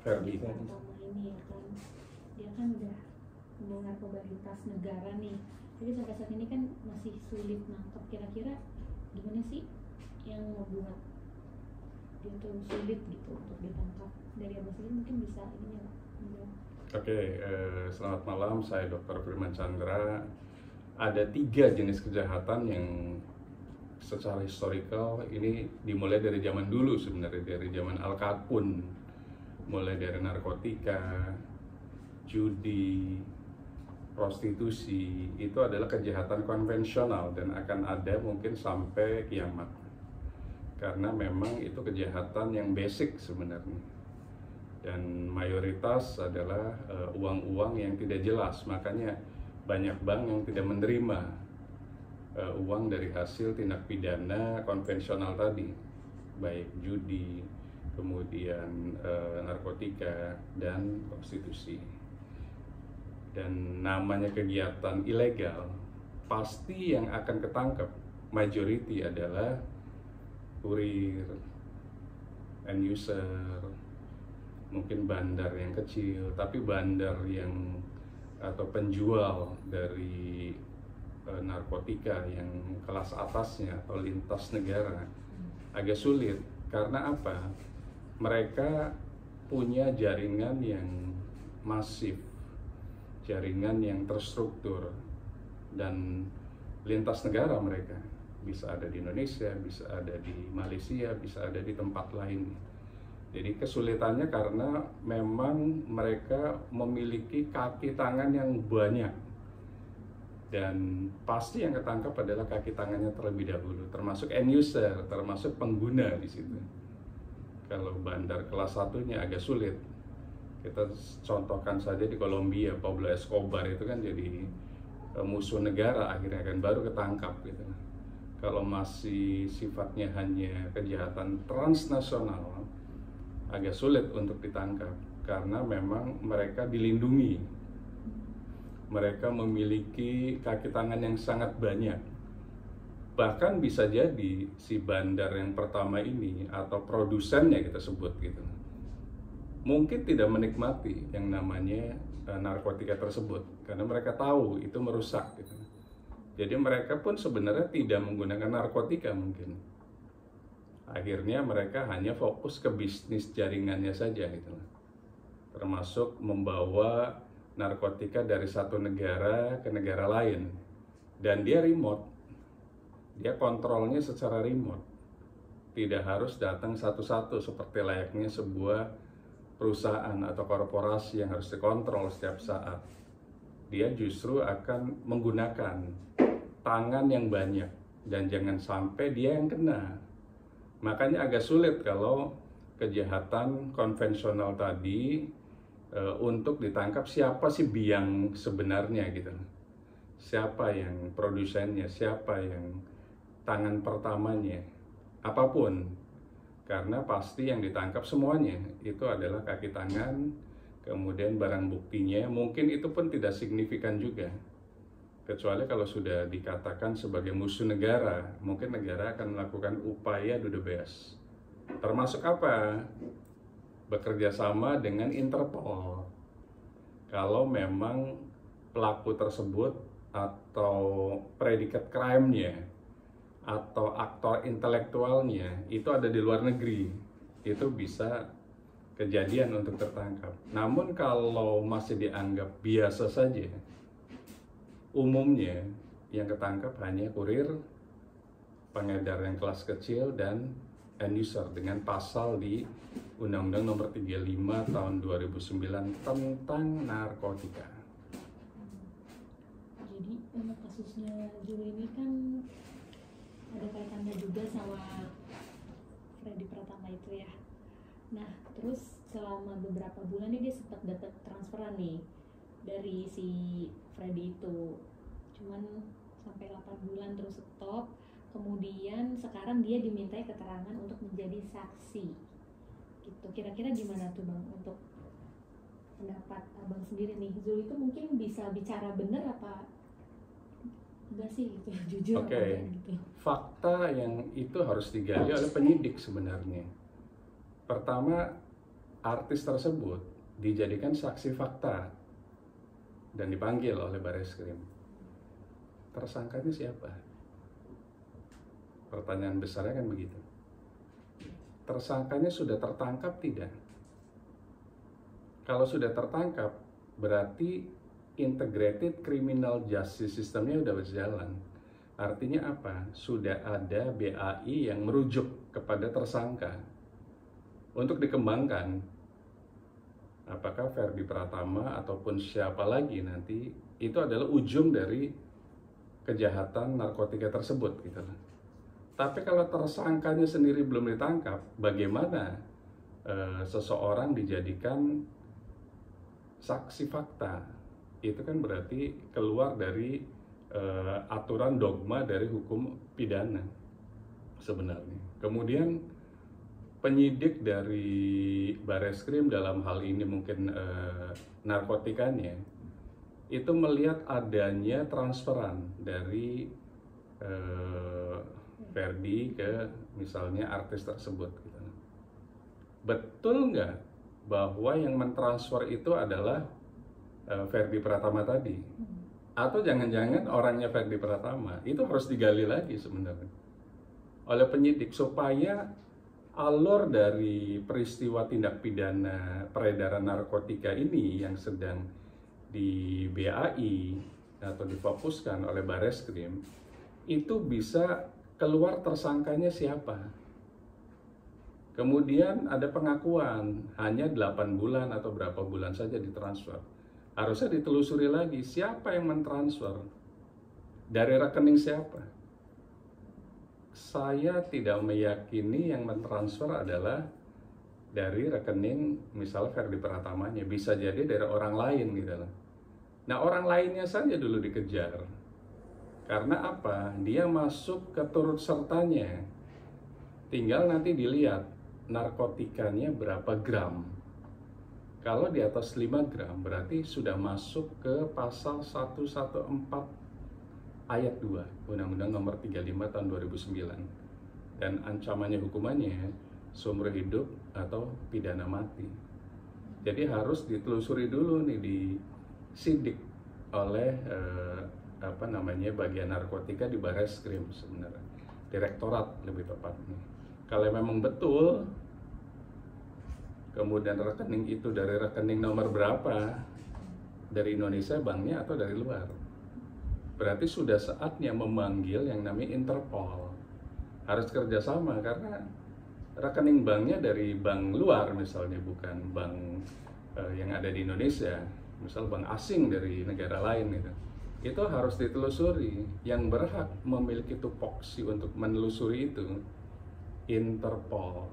Ferdi Pratama ini ya kan, dia kan udah narkoba lintas negara nih, jadi sampai saat ini kan masih sulit nangkep. Kira-kira gimana sih yang membuat dia tuh sulit gitu untuk ditangkap? Dari abang sendiri mungkin bisa ini ya. Oke, selamat malam, saya Dr. Firman Chandra. Ada 3 jenis kejahatan yang secara historical ini dimulai dari zaman dulu sebenarnya, dari zaman Al Capone, mulai dari narkotika, judi, prostitusi. Itu adalah kejahatan konvensional dan akan ada mungkin sampai kiamat, karena memang itu kejahatan yang basic sebenarnya. Dan mayoritas adalah uang-uang yang tidak jelas, makanya banyak bank yang tidak menerima uang dari hasil tindak pidana konvensional tadi, baik judi, kemudian narkotika, dan prostitusi. Dan namanya kegiatan ilegal, pasti yang akan ketangkep majority adalah kurir, end user, mungkin bandar yang kecil, tapi bandar yang atau penjual dari narkotika yang kelas atasnya atau lintas negara agak sulit. Karena apa? Mereka punya jaringan yang masif, jaringan yang terstruktur, dan lintas negara. Mereka bisa ada di Indonesia, bisa ada di Malaysia, bisa ada di tempat lain. Jadi kesulitannya karena memang mereka memiliki kaki tangan yang banyak, dan pasti yang ketangkap adalah kaki tangannya terlebih dahulu, termasuk end user, termasuk pengguna di situ. Kalau bandar kelas satunya agak sulit. Kita contohkan saja di Kolombia, Pablo Escobar itu kan jadi musuh negara, akhirnya kan baru ketangkap gitu. Kalau masih sifatnya hanya kejahatan transnasional, agak sulit untuk ditangkap karena memang mereka dilindungi. Mereka memiliki kaki tangan yang sangat banyak. Bahkan bisa jadi si bandar yang pertama ini atau produsennya kita sebut gitu, mungkin tidak menikmati yang namanya narkotika tersebut karena mereka tahu itu merusak gitu. Jadi mereka pun sebenarnya tidak menggunakan narkotika mungkin. Akhirnya mereka hanya fokus ke bisnis jaringannya saja gitu, termasuk membawa narkotika dari satu negara ke negara lain. Dan dia remote, dia kontrolnya secara remote, tidak harus datang satu-satu seperti layaknya sebuah perusahaan atau korporasi yang harus dikontrol setiap saat. Dia justru akan menggunakan tangan yang banyak, dan jangan sampai dia yang kena. Makanya agak sulit kalau kejahatan konvensional tadi untuk ditangkap siapa sih biang sebenarnya gitu. Siapa yang produsennya, siapa yang tangan pertamanya, apapun. Karena pasti yang ditangkap semuanya itu adalah kaki tangan, kemudian barang buktinya, mungkin itu pun tidak signifikan juga. Kecuali kalau sudah dikatakan sebagai musuh negara, mungkin negara akan melakukan upaya do the best. Termasuk apa? Bekerja sama dengan Interpol. Kalau memang pelaku tersebut atau predikat crime-nya atau aktor intelektualnya itu ada di luar negeri, itu bisa kejadian untuk tertangkap. Namun kalau masih dianggap biasa saja, umumnya yang ketangkap hanya kurir, pengedar yang kelas kecil, dan end user dengan pasal di Undang-Undang Nomor 35 Tahun 2009 tentang narkotika. Jadi untuk kasusnya Zul ini kan ada kaitannya juga sama Ferdi Pratama itu ya. Nah terus selama beberapa bulan ini dia sempat dapat transferan nih dari si Ferdi itu, cuman sampai 8 bulan terus stop. Kemudian sekarang dia dimintai keterangan untuk menjadi saksi gitu. Kira-kira gimana tuh Bang untuk pendapat Abang sendiri nih, Zul itu mungkin bisa bicara bener apa enggak sih gitu, jujur Oke. apa gitu? Fakta yang itu harus digali oleh penyidik sebenarnya. Pertama, artis tersebut dijadikan saksi fakta dan dipanggil oleh Bareskrim. Tersangkanya siapa? Pertanyaan besarnya kan begitu. Tersangkanya sudah tertangkap tidak? Kalau sudah tertangkap, berarti integrated criminal justice systemnya sudah berjalan. Artinya apa? Sudah ada BAI yang merujuk kepada tersangka untuk dikembangkan. Apakah Ferdi Pratama ataupun siapa lagi nanti, itu adalah ujung dari kejahatan narkotika tersebut gitu. Tapi kalau tersangkanya sendiri belum ditangkap, bagaimana seseorang dijadikan saksi fakta? Itu kan berarti keluar dari aturan dogma dari hukum pidana sebenarnya. Kemudian penyidik dari Bareskrim dalam hal ini mungkin narkotikanya itu melihat adanya transferan dari Ferdi ke misalnya artis tersebut gitu. Betul nggak bahwa yang mentransfer itu adalah Ferdi Pratama tadi? Atau jangan-jangan orangnya Ferdi Pratama? Itu harus digali lagi sebenarnya oleh penyidik supaya alur dari peristiwa tindak pidana peredaran narkotika ini yang sedang di BAI atau difokuskan oleh Bareskrim itu bisa keluar tersangkanya siapa. Kemudian ada pengakuan hanya 8 bulan atau berapa bulan saja ditransfer. Harusnya ditelusuri lagi siapa yang mentransfer, dari rekening siapa. Saya tidak meyakini yang mentransfer adalah dari rekening misalnya Ferdi Pratamanya, bisa jadi dari orang lain gitu loh. Nah, orang lainnya saja dulu dikejar. Karena apa? Dia masuk ke turut sertanya. Tinggal nanti dilihat narkotikanya berapa gram. Kalau di atas 5 gram berarti sudah masuk ke pasal 114 ayat 2 Undang-Undang Nomor 35 tahun 2009. Dan ancamannya hukumannya seumur hidup atau pidana mati. Jadi harus ditelusuri dulu nih, disidik oleh bagian narkotika di Bareskrim sebenarnya, direktorat lebih tepatnya. Kalau memang betul kemudian rekening itu dari rekening nomor berapa, dari Indonesia banknya atau dari luar, berarti sudah saatnya memanggil yang namanya Interpol. Harus kerjasama karena rekening banknya dari bank luar misalnya, bukan bank yang ada di Indonesia, misal bank asing dari negara lain gitu. Itu harus ditelusuri. Yang berhak memiliki tupoksi untuk menelusuri itu Interpol.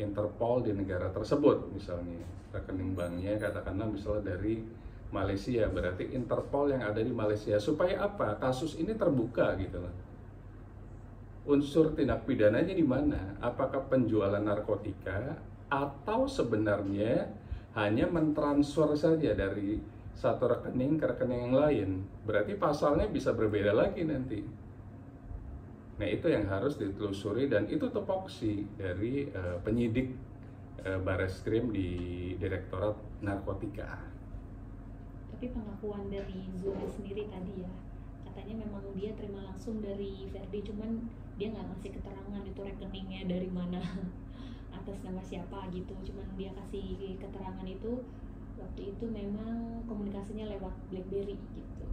Interpol di negara tersebut misalnya, rekening banknya katakanlah misalnya dari Malaysia, berarti Interpol yang ada di Malaysia. Supaya apa? Kasus ini terbuka gitu loh. Unsur tindak pidananya di mana? Apakah penjualan narkotika atau sebenarnya hanya mentransfer saja dari satu rekening ke rekening yang lain? Berarti pasalnya bisa berbeda lagi nanti. Nah, itu yang harus ditelusuri dan itu tupoksi dari penyidik Bareskrim di Direktorat Narkotika. Tapi pengakuan dari Zumi sendiri tadi ya, katanya memang dia terima langsung dari Ferdi, cuman dia nggak ngasih keterangan itu rekeningnya dari mana, atas nama siapa gitu. Cuman dia kasih keterangan itu waktu itu memang komunikasinya lewat BlackBerry gitu,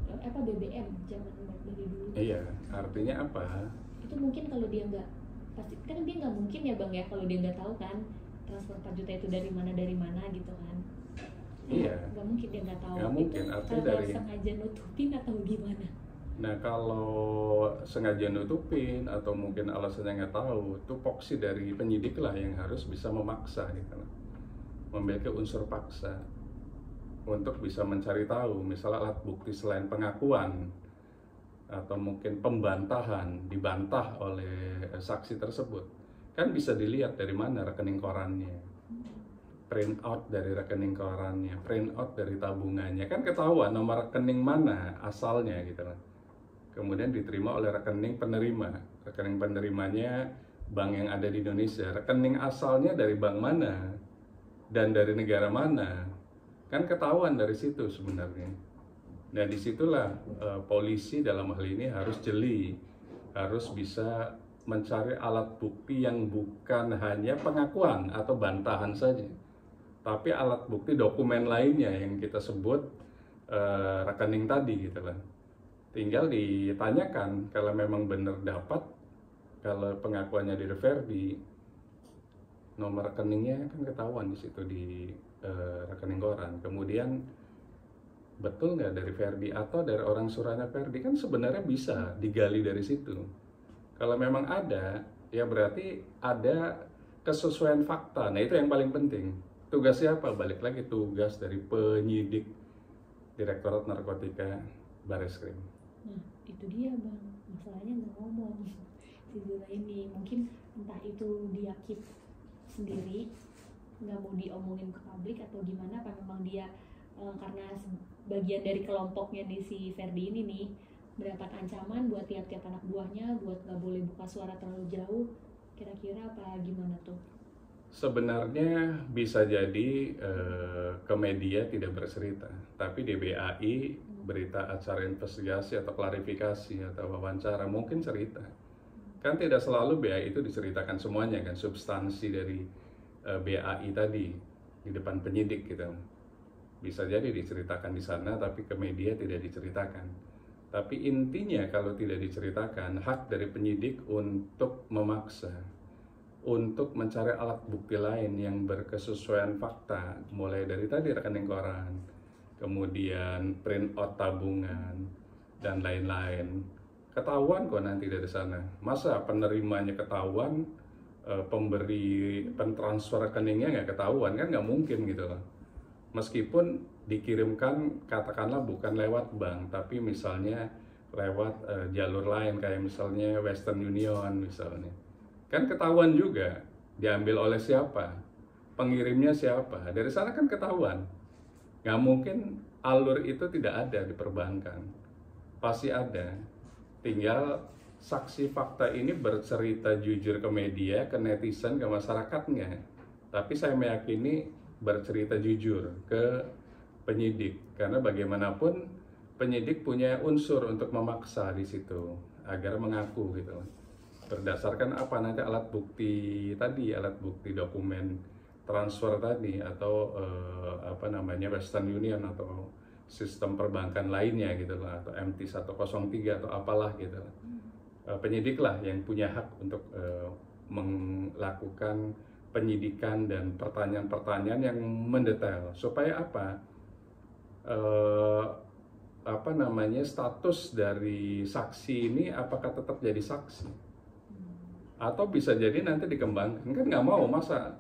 BBM zaman BlackBerry dulu. Iya, artinya apa? Itu mungkin kalau dia nggak pasti kan dia nggak mungkin ya bang ya, kalau dia nggak tahu kan transfer 4 juta itu dari mana gitu kan. Iya. Nggak mungkin dia nggak tahu. Nggak mungkin, itu artinya karena dari sengaja nutupin atau gimana? Nah, kalau sengaja nutupin atau mungkin alasannya nggak tahu, tupoksi dari penyidik lah yang harus bisa memaksa gitu, memiliki unsur paksa untuk bisa mencari tahu, misalnya alat bukti selain pengakuan atau mungkin pembantahan, dibantah oleh saksi tersebut, kan bisa dilihat dari mana rekening korannya, print out dari rekening korannya, print out dari tabungannya, kan ketahuan nomor rekening mana asalnya gitu lah. Kemudian diterima oleh rekening penerima, rekening penerimanya bank yang ada di Indonesia, rekening asalnya dari bank mana, dan dari negara mana, kan ketahuan dari situ sebenarnya. Nah disitulah polisi dalam hal ini harus jeli, harus bisa mencari alat bukti yang bukan hanya pengakuan atau bantahan saja, tapi alat bukti dokumen lainnya yang kita sebut rekening tadi gitu kan. Tinggal ditanyakan kalau memang benar dapat, kalau pengakuannya dari Ferdi, nomor rekeningnya kan ketahuan di situ di rekening koran. Kemudian betul nggak dari Ferdi atau dari orang suruhannya Ferdi, kan sebenarnya bisa digali dari situ. Kalau memang ada, ya berarti ada kesesuaian fakta. Nah itu yang paling penting. Tugas siapa? Balik lagi tugas dari penyidik Direktorat Narkotika Bareskrim. Nah itu dia bang, masalahnya nggak ngomong si Zula ini. Mungkin entah itu dia keep sendiri, nggak mau diomongin ke publik atau gimana, apa memang dia karena bagian dari kelompoknya di si Ferdi ini nih mendapat ancaman buat tiap-tiap anak buahnya buat nggak boleh buka suara terlalu jauh, kira-kira apa gimana tuh? Sebenarnya bisa jadi ke media tidak bercerita, tapi di BAI berita acara investigasi atau klarifikasi atau wawancara mungkin cerita. Kan tidak selalu BAI itu diceritakan semuanya kan, substansi dari BAI tadi di depan penyidik gitu. Bisa jadi diceritakan di sana tapi ke media tidak diceritakan. Tapi intinya kalau tidak diceritakan, hak dari penyidik untuk memaksa, untuk mencari alat bukti lain yang berkesesuaian fakta, mulai dari tadi rekening koran, kemudian print out tabungan, dan lain-lain. Ketahuan kok nanti dari sana. Masa penerimanya ketahuan, pemberi pentransfer rekeningnya nggak ketahuan, kan nggak mungkin gitu loh. Meskipun dikirimkan katakanlah bukan lewat bank, tapi misalnya lewat jalur lain kayak misalnya Western Union misalnya, kan ketahuan juga diambil oleh siapa, pengirimnya siapa, dari sana kan ketahuan. Nggak mungkin alur itu tidak ada di perbankan, pasti ada. Tinggal saksi fakta ini bercerita jujur ke media, ke netizen, ke masyarakatnya. Tapi saya meyakini bercerita jujur ke penyidik, karena bagaimanapun penyidik punya unsur untuk memaksa di situ agar mengaku gitu. Berdasarkan apa nanti alat bukti tadi, alat bukti dokumen transfer tadi atau apa namanya Western Union atau sistem perbankan lainnya gitu lah, atau MT103 atau apalah gitu. Penyidiklah yang punya hak untuk melakukan penyidikan dan pertanyaan-pertanyaan yang mendetail supaya apa namanya status dari saksi ini, apakah tetap jadi saksi atau bisa jadi nanti dikembangkan. Kan nggak mau masa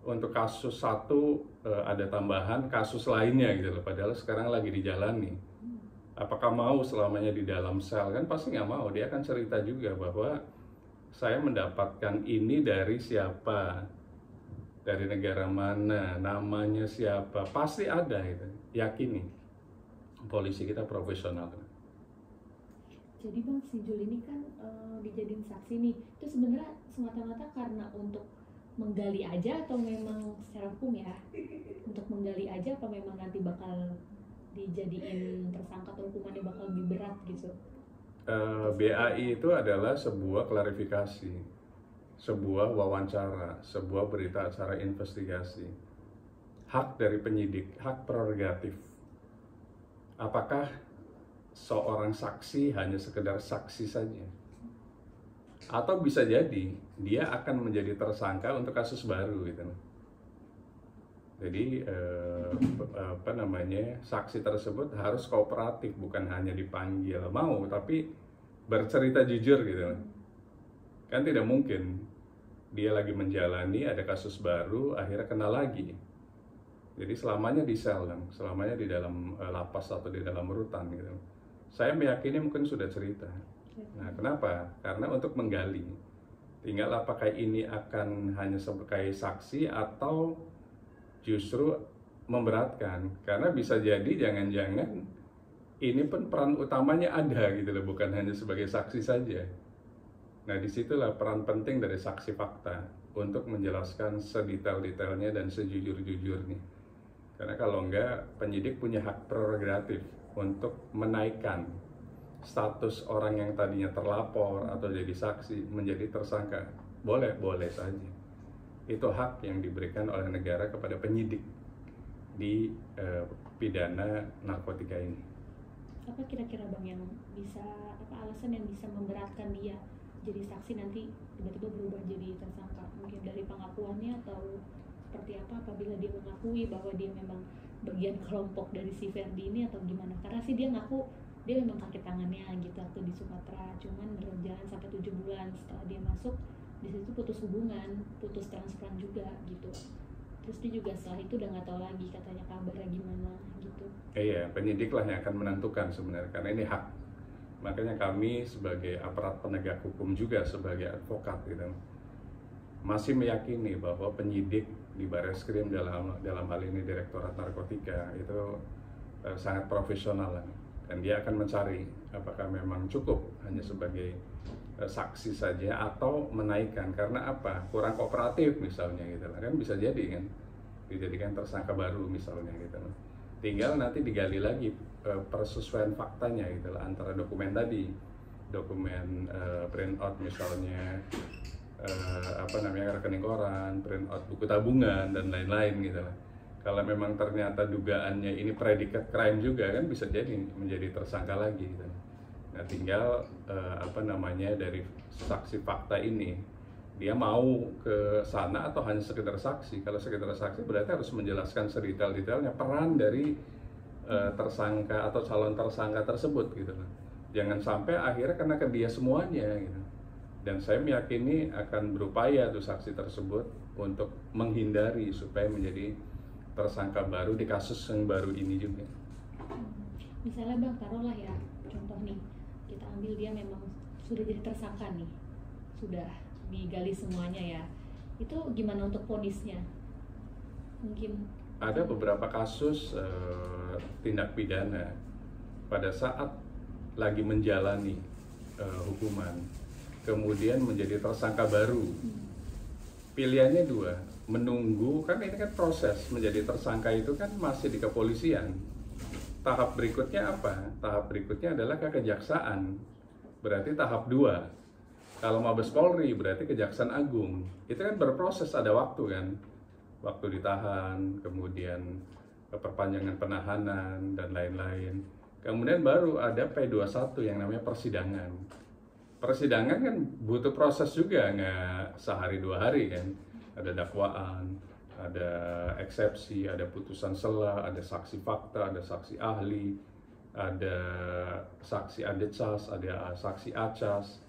untuk kasus satu ada tambahan kasus lainnya gitu loh, padahal sekarang lagi dijalani. Apakah mau selamanya di dalam sel? Kan pasti nggak mau. Dia akan cerita juga bahwa saya mendapatkan ini dari siapa, dari negara mana, namanya siapa, pasti ada itu. Yakini, polisi kita profesional. Jadi bang, si Jul ini kan dijadiin saksi nih, itu sebenarnya semata-mata karena untuk menggali aja atau memang secara hukum ya, untuk menggali aja apa memang nanti bakal dijadiin tersangka atau hukumannya bakal lebih berat gitu? BAI itu adalah sebuah klarifikasi, sebuah wawancara, sebuah berita acara investigasi. Hak dari penyidik, hak prerogatif. Apakah seorang saksi hanya sekedar saksi saja? Atau bisa jadi dia akan menjadi tersangka untuk kasus baru gitu. Jadi apa namanya, saksi tersebut harus kooperatif, bukan hanya dipanggil mau tapi bercerita jujur gitu. Kan tidak mungkin dia lagi menjalani ada kasus baru akhirnya kena lagi. Jadi selamanya di sel, selamanya di dalam lapas atau di dalam rutan gitu. Saya meyakini mungkin sudah cerita. Nah, kenapa? Karena untuk menggali. Tinggal apakah ini akan hanya sebagai saksi atau justru memberatkan, karena bisa jadi jangan-jangan ini pun peran utamanya ada gitu loh, bukan hanya sebagai saksi saja. Nah, disitulah peran penting dari saksi fakta untuk menjelaskan sedetail-detailnya dan sejujur-jujurnya. Karena kalau enggak, penyidik punya hak prerogatif untuk menaikkan status orang yang tadinya terlapor atau jadi saksi menjadi tersangka. Boleh saja. Itu hak yang diberikan oleh negara kepada penyidik di pidana narkotika ini. Apa kira-kira Bang yang bisa, alasan yang bisa memberatkan dia jadi saksi nanti tiba-tiba berubah jadi tersangka? Mungkin dari pengakuannya atau seperti apa, apabila dia mengakui bahwa dia memang bagian kelompok dari si Ferdi ini atau gimana? Karena sih dia ngaku dia memang kaki tangannya gitu waktu di Sumatera, cuman berjalan sampai 7 bulan setelah dia masuk di situ putus hubungan, putus transferan juga gitu. Terus dia juga setelah itu udah nggak tahu lagi katanya kabarnya gimana gitu. Iya, penyidik lah yang akan menentukan sebenarnya, karena ini hak. Makanya kami sebagai aparat penegak hukum juga sebagai advokat gitu, masih meyakini bahwa penyidik di Barreskrim dalam hal ini Direktorat Narkotika itu sangat profesional lah. Dan dia akan mencari apakah memang cukup hanya sebagai saksi saja atau menaikkan, karena apa? Kurang kooperatif misalnya gitu lah, kan bisa jadi kan dijadikan tersangka baru misalnya gitu lah. Tinggal nanti digali lagi persesuaian faktanya gitu lah, antara dokumen tadi, dokumen printout misalnya rekening koran, printout buku tabungan dan lain-lain gitu lah. Kalau memang ternyata dugaannya ini predikat crime juga kan bisa jadi menjadi tersangka lagi gitu. Nah, tinggal dari saksi fakta ini dia mau ke sana atau hanya sekedar saksi. Kalau sekedar saksi berarti harus menjelaskan sedetail-detailnya peran dari tersangka atau calon tersangka tersebut gitu loh. Jangan sampai akhirnya kena ke dia semuanya gitu. Dan saya meyakini akan berupaya tuh saksi tersebut untuk menghindari supaya menjadi tersangka baru di kasus yang baru ini juga. Misalnya Bang, taruhlah ya, contoh nih, kita ambil dia memang sudah jadi tersangka nih, sudah digali semuanya ya, itu gimana untuk vonisnya? Mungkin ada beberapa kasus tindak pidana pada saat lagi menjalani hukuman, kemudian menjadi tersangka baru. Pilihannya dua, menunggu, kan ini kan proses menjadi tersangka itu kan masih di kepolisian. Tahap berikutnya apa? Tahap berikutnya adalah ke kejaksaan, berarti tahap 2. Kalau Mabes Polri berarti Kejaksaan Agung. Itu kan berproses, ada waktu kan, waktu ditahan, kemudian perpanjangan penahanan dan lain-lain. Kemudian baru ada P21 yang namanya persidangan. Persidangan kan butuh proses juga, nggak sehari 2 hari kan. Ada dakwaan, ada eksepsi, ada putusan sela, ada saksi fakta, ada saksi ahli, ada saksi adecas, ada saksi acas,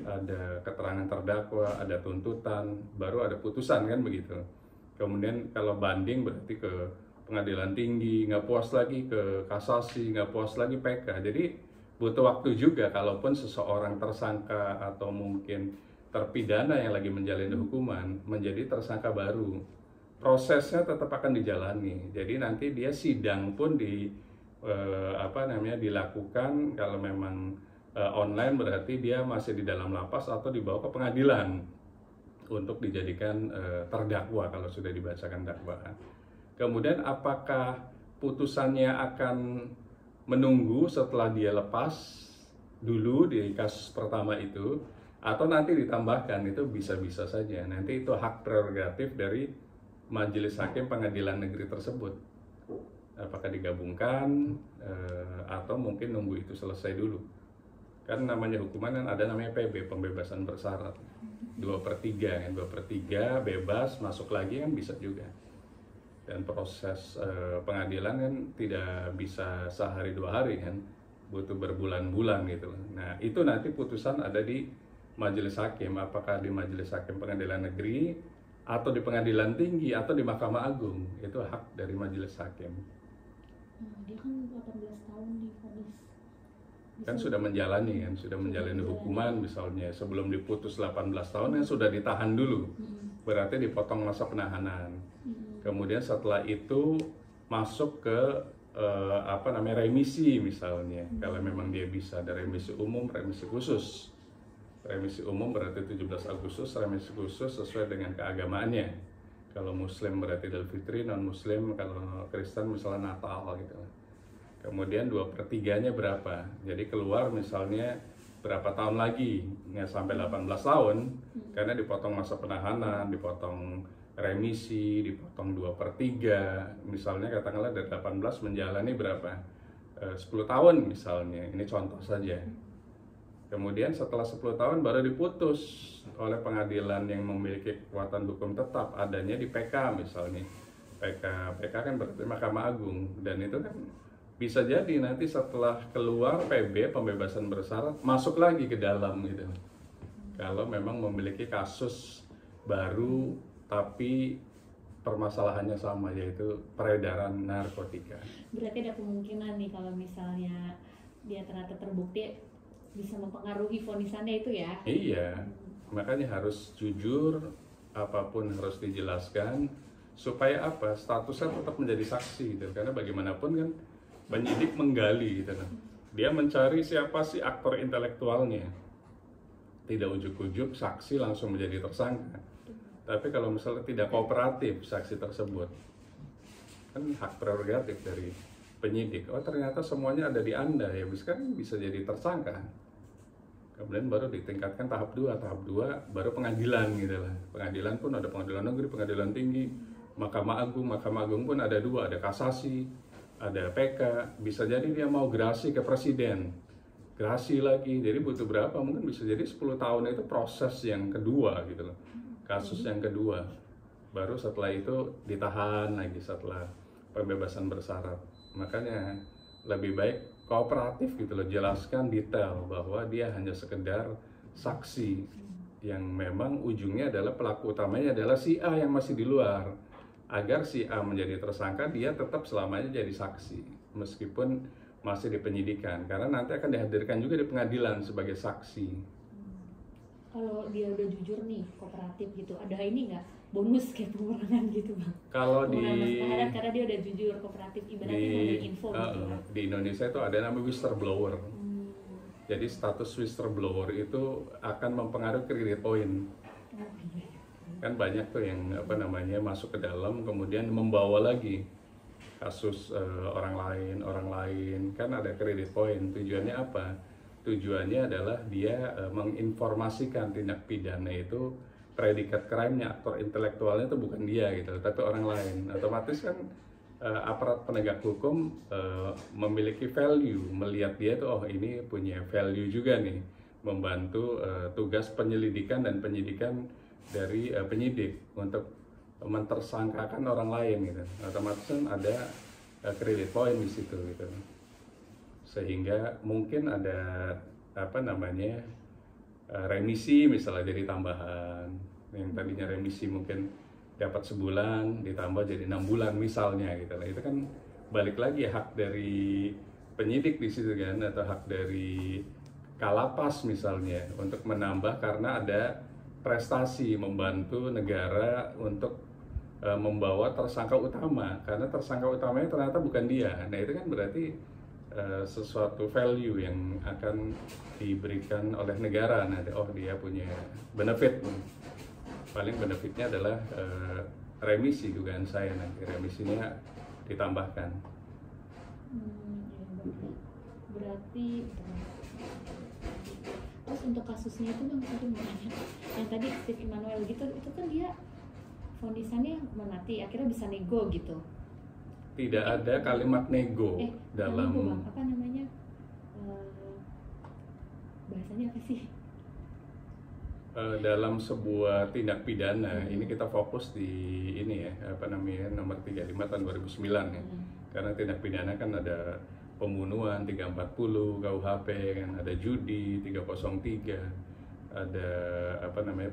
ada keterangan terdakwa, ada tuntutan, baru ada putusan kan begitu. Kemudian kalau banding berarti ke pengadilan tinggi, nggak puas lagi ke kasasi, nggak puas lagi PK. Jadi butuh waktu juga kalaupun seseorang tersangka atau mungkin terpidana yang lagi menjalani hukuman menjadi tersangka baru, prosesnya tetap akan dijalani. Jadi nanti dia sidang pun dilakukan, kalau memang online berarti dia masih di dalam lapas atau dibawa ke pengadilan untuk dijadikan terdakwa kalau sudah dibacakan dakwaan. Kemudian apakah putusannya akan menunggu setelah dia lepas dulu di kasus pertama itu, atau nanti ditambahkan, itu bisa-bisa saja. Nanti itu hak prerogatif dari majelis hakim pengadilan negeri tersebut. Apakah digabungkan atau mungkin nunggu itu selesai dulu. Kan namanya hukuman kan ada namanya PB, pembebasan bersyarat. 2/3 kan, 2/3 bebas, masuk lagi kan bisa juga. Dan proses pengadilan kan tidak bisa sehari 2 hari kan, butuh berbulan-bulan gitu. Nah itu nanti putusan ada di majelis hakim, apakah di majelis hakim pengadilan negeri atau di pengadilan tinggi atau di Mahkamah Agung, itu hak dari majelis hakim. Dia kan 18 tahun divonis. Kan sudah menjalani kan, sudah menjalani hukuman misalnya, sebelum diputus 18 tahun kan sudah ditahan dulu, berarti dipotong masa penahanan. Kemudian setelah itu masuk ke remisi misalnya, kalau memang dia bisa, ada remisi umum, remisi khusus. Remisi umum berarti 17 Agustus, remisi khusus sesuai dengan keagamaannya. Kalau Muslim berarti Idul Fitri, non Muslim kalau Kristen misalnya Natal gitu. Kemudian 2/3-nya berapa? Jadi keluar misalnya berapa tahun lagi, nggak sampai 18 tahun, karena dipotong masa penahanan, dipotong remisi, dipotong 2/3, misalnya katakanlah dari 18 menjalani berapa? 10 tahun misalnya, ini contoh saja. Kemudian setelah 10 tahun baru diputus oleh pengadilan yang memiliki kekuatan hukum tetap, adanya di PK misalnya. PK kan berarti Mahkamah Agung, dan itu kan bisa jadi nanti setelah keluar PB pembebasan bersyarat masuk lagi ke dalam gitu. Kalau memang memiliki kasus baru tapi permasalahannya sama, yaitu peredaran narkotika. Berarti ada kemungkinan nih kalau misalnya dia ternyata terbukti bisa mempengaruhi vonisannya itu ya? Iya, makanya harus jujur, apapun harus dijelaskan supaya apa? Statusnya tetap menjadi saksi gitu. Karena bagaimanapun kan penyidik menggali gitu. Dia mencari siapa sih aktor intelektualnya. Tidak ujuk-ujuk saksi langsung menjadi tersangka. Tapi kalau misalnya tidak kooperatif saksi tersebut, kan hak prerogatif dari penyidik. Oh ternyata semuanya ada di Anda ya, kan bisa jadi tersangka. Kemudian baru ditingkatkan tahap 2 baru pengadilan gitu lah. Pengadilan pun ada pengadilan negeri, pengadilan tinggi, Mahkamah Agung pun ada 2, ada kasasi, ada PK. Bisa jadi dia mau gerasi ke presiden, gerasi lagi, jadi butuh berapa? Mungkin bisa jadi 10 tahun itu proses yang kedua gitu loh, kasus yang kedua. Baru setelah itu ditahan lagi setelah pembebasan bersyarat. Makanya lebih baik kooperatif gitu loh, jelaskan detail bahwa dia hanya sekedar saksi yang memang ujungnya adalah pelaku utamanya adalah si A yang masih di luar, agar si A menjadi tersangka, dia tetap selamanya jadi saksi meskipun masih di penyidikan, karena nanti akan dihadirkan juga di pengadilan sebagai saksi. Kalau dia udah jujur nih, kooperatif gitu, ada ini nggak bonus kayak pengurangan gitu bang? Kalau di karena dia udah jujur, kooperatif, ibaratnya mau ada info gitu ya. Di Indonesia itu ada namanya whistleblower. Jadi status whistleblower itu akan mempengaruhi credit point. Kan banyak tuh yang masuk ke dalam kemudian membawa lagi kasus orang lain, kan ada credit point. Tujuannya apa? Tujuannya adalah dia menginformasikan tindak pidana itu, predikat crime-nya, aktor intelektualnya itu bukan dia gitu, tapi orang lain. Otomatis kan aparat penegak hukum memiliki value, melihat dia tuh, oh ini punya value juga nih, membantu tugas penyelidikan dan penyidikan dari penyidik untuk mentersangkakan orang lain gitu. Otomatis kan ada credit point di situ gitu. Sehingga mungkin ada remisi misalnya jadi tambahan, yang tadinya remisi mungkin dapat sebulan ditambah jadi 6 bulan misalnya gitu. Itu kan balik lagi hak dari penyidik di situ kan, atau hak dari Kalapas misalnya untuk menambah karena ada prestasi membantu negara untuk membawa tersangka utama, karena tersangka utamanya ternyata bukan dia. Nah itu kan berarti sesuatu value yang akan diberikan oleh negara. Nah, oh dia punya benefit. Paling benefitnya adalah remisi dugaan saya, nanti remisinya ditambahkan. Berarti terus untuk kasusnya itu bang, tadi mau nanya, yang tadi Steve Emmanuel gitu, itu kan dia vonisannya mati, akhirnya bisa nego gitu. Tidak ada kalimat nego dalam nego, bang, apa namanya, bahasanya apa sih? Dalam sebuah tindak pidana, ini kita fokus di ini ya, nomor 35 tahun 2009 ya. Karena tindak pidana kan ada pembunuhan 340 KUHP kan, ada judi 303, ada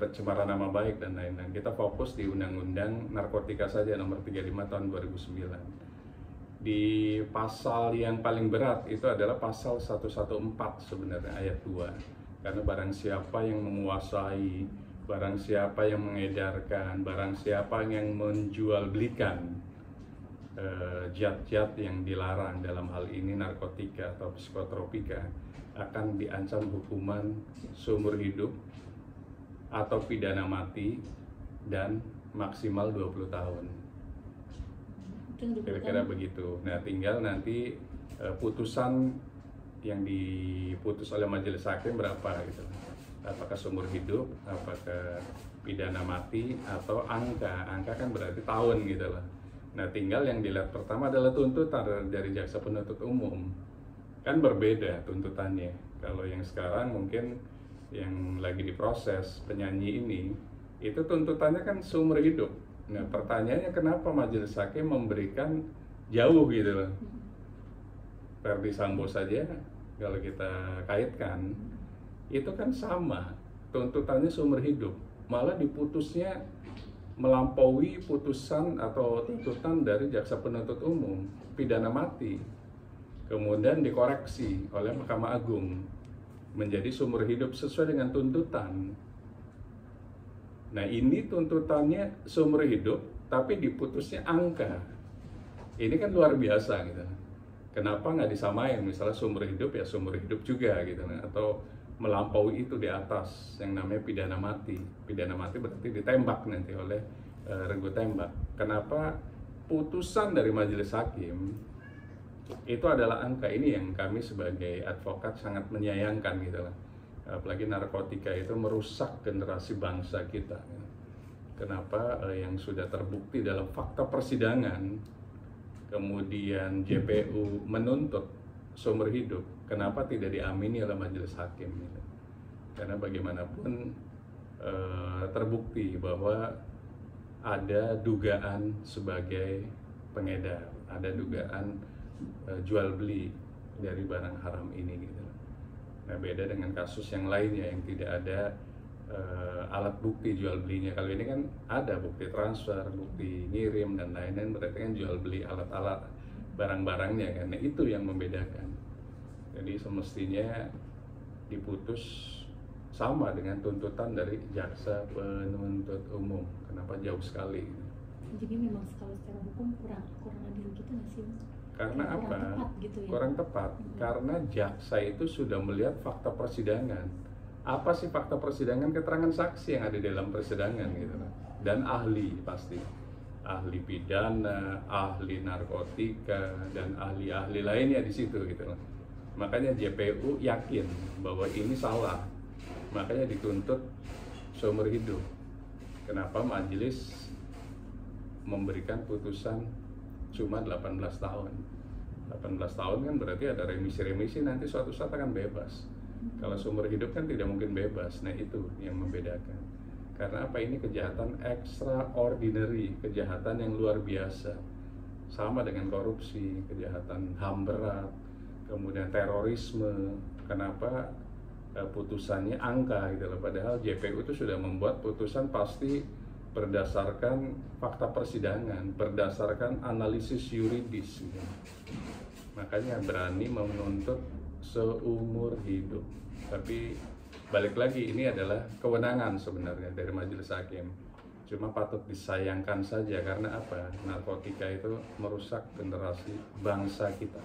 pencemaran nama baik dan lain-lain. Kita fokus di Undang-Undang Narkotika saja nomor 35 tahun 2009. Di pasal yang paling berat itu adalah pasal 114 sebenarnya ayat 2. Karena barang siapa yang menguasai, barang siapa yang mengedarkan, barang siapa yang menjual belikan zat-zat yang dilarang, dalam hal ini narkotika atau psikotropika, akan diancam hukuman seumur hidup atau pidana mati dan maksimal 20 tahun. Kira-kira begitu. Nah, tinggal nanti putusan yang diputus oleh majelis hakim berapa gitu. Apakah seumur hidup, apakah pidana mati, atau angka kan berarti tahun gitu lah. Nah, tinggal yang dilihat pertama adalah tuntutan dari jaksa penuntut umum. Kan berbeda tuntutannya. Kalau yang sekarang mungkin yang lagi diproses penyanyi ini, itu tuntutannya kan seumur hidup. Nah, pertanyaannya kenapa majelis hakim memberikan jauh gitu loh. Verdi Sambo saja kalau kita kaitkan, itu kan sama, tuntutannya seumur hidup. Malah diputusnya melampaui putusan atau tuntutan dari jaksa penuntut umum, pidana mati. Kemudian dikoreksi oleh Mahkamah Agung menjadi seumur hidup sesuai dengan tuntutan. Nah, ini tuntutannya seumur hidup, tapi diputusnya angka. Ini kan luar biasa gitu. Kenapa nggak disamain, misalnya seumur hidup ya seumur hidup juga gitu, atau melampaui itu di atas yang namanya pidana mati. Pidana mati berarti ditembak nanti oleh regu tembak. Kenapa putusan dari majelis hakim itu adalah angka? Ini yang kami sebagai advokat sangat menyayangkan gitu lah. Apalagi narkotika itu merusak generasi bangsa kita. Kenapa yang sudah terbukti dalam fakta persidangan, kemudian JPU menuntut seumur hidup, kenapa tidak diamini oleh majelis hakim gitu? Karena bagaimanapun terbukti bahwa ada dugaan sebagai pengedar, ada dugaan jual beli dari barang haram ini gitu. Nah, beda dengan kasus yang lainnya yang tidak ada alat bukti jual belinya. Kalau ini kan ada bukti transfer, bukti ngirim dan lain-lain, berarti kan jual beli alat-alat barang-barangnya kan. Nah, itu yang membedakan. Jadi semestinya diputus sama dengan tuntutan dari jaksa penuntut umum. Kenapa jauh sekali? Jadi memang kalau secara hukum kurang adil gitu nggak sih? Karena kurang apa? Tepat gitu ya? Kurang tepat. Karena jaksa itu sudah melihat fakta persidangan. Apa sih fakta persidangan? Keterangan saksi yang ada dalam persidangan gitu. Dan ahli pasti. Ahli pidana, ahli narkotika, dan ahli-ahli lainnya di situ gitu. Makanya JPU yakin bahwa ini salah. Makanya dituntut seumur hidup. Kenapa majelis memberikan putusan cuma 18 tahun? 18 tahun kan berarti ada remisi-remisi, nanti suatu saat akan bebas. Kalau seumur hidup kan tidak mungkin bebas. Nah, itu yang membedakan. Karena apa? Ini kejahatan extraordinary, kejahatan yang luar biasa. Sama dengan korupsi, kejahatan HAM berat, kemudian terorisme. Kenapa putusannya angka gitu loh? Padahal JPU itu sudah membuat putusan pasti berdasarkan fakta persidangan, berdasarkan analisis yuridis gitu. Makanya berani menuntut seumur hidup. Tapi balik lagi, ini adalah kewenangan sebenarnya dari majelis hakim. Cuma patut disayangkan saja, karena apa? Narkotika itu merusak generasi bangsa kita.